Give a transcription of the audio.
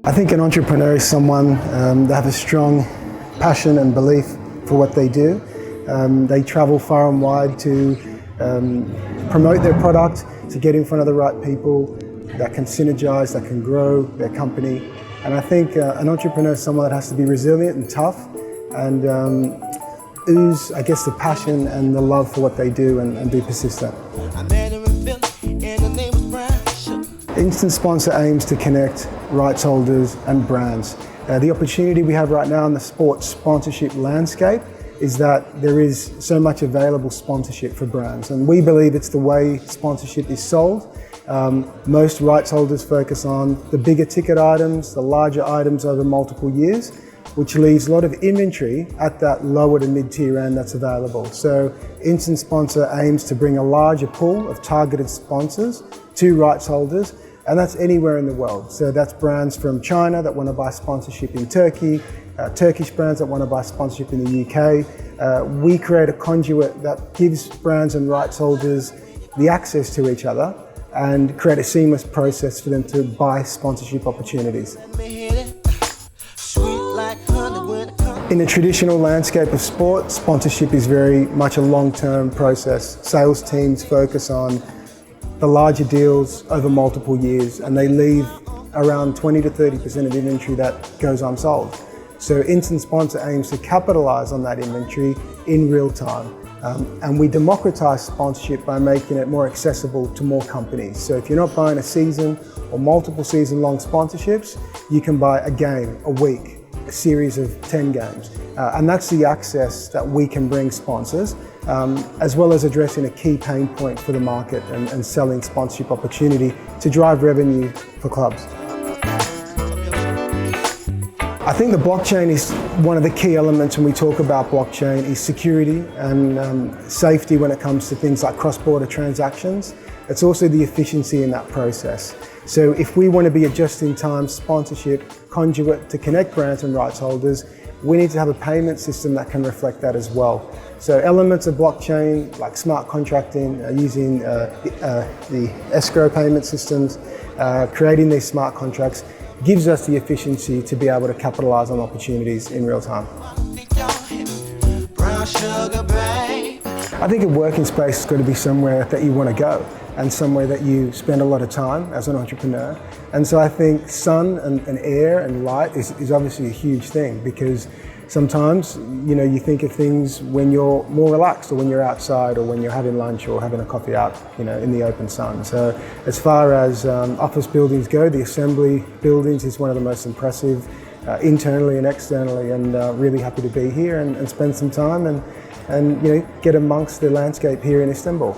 I think an entrepreneur is someone that have a strong passion and belief for what they do. They travel far and wide to promote their product, to get in front of the right people that can synergize, that can grow their company. And I think an entrepreneur is someone that has to be resilient and tough and ooze, I guess, the passion and the love for what they do and be persistent. Instant Sponsor aims to connect rights holders and brands. The opportunity we have right now in the sports sponsorship landscape is that there is so much available sponsorship for brands, and we believe it's the way sponsorship is sold. Most rights holders focus on the bigger ticket items, the larger items over multiple years, which leaves a lot of inventory at that lower to mid-tier end that's available. So Instant Sponsor aims to bring a larger pool of targeted sponsors to rights holders, and that's anywhere in the world. So that's brands from China that want to buy sponsorship in Turkey, Turkish brands that want to buy sponsorship in the UK. We create a conduit that gives brands and rights holders the access to each other and create a seamless process for them to buy sponsorship opportunities. In the traditional landscape of sport, sponsorship is very much a long-term process. Sales teams focus on the larger deals over multiple years, and they leave around 20 to 30% of inventory that goes unsold. So Instant Sponsor aims to capitalize on that inventory in real time. And we democratize sponsorship by making it more accessible to more companies. So if you're not buying a season or multiple season-long sponsorships, you can buy a game, a week, a series of 10 games. And that's the access that we can bring sponsors, as well as addressing a key pain point for the market and selling sponsorship opportunity to drive revenue for clubs. I think the blockchain is one of the key elements when we talk about blockchain is security and safety when it comes to things like cross-border transactions. It's also the efficiency in that process. So if we want to be a just-in-time sponsorship conduit to connect brands and rights holders, we need to have a payment system that can reflect that as well. So elements of blockchain like smart contracting, using the escrow payment systems, creating these smart contracts gives us the efficiency to be able to capitalize on opportunities in real time. I think a working space is going to be somewhere that you want to go and somewhere that you spend a lot of time as an entrepreneur. And so I think sun and air and light is obviously a huge thing, because sometimes, you think of things when you're more relaxed or when you're outside or when you're having lunch or having a coffee out, in the open sun. So as far as office buildings go, the assembly buildings is one of the most impressive internally and externally, and really happy to be here and spend some time and get amongst the landscape here in Istanbul.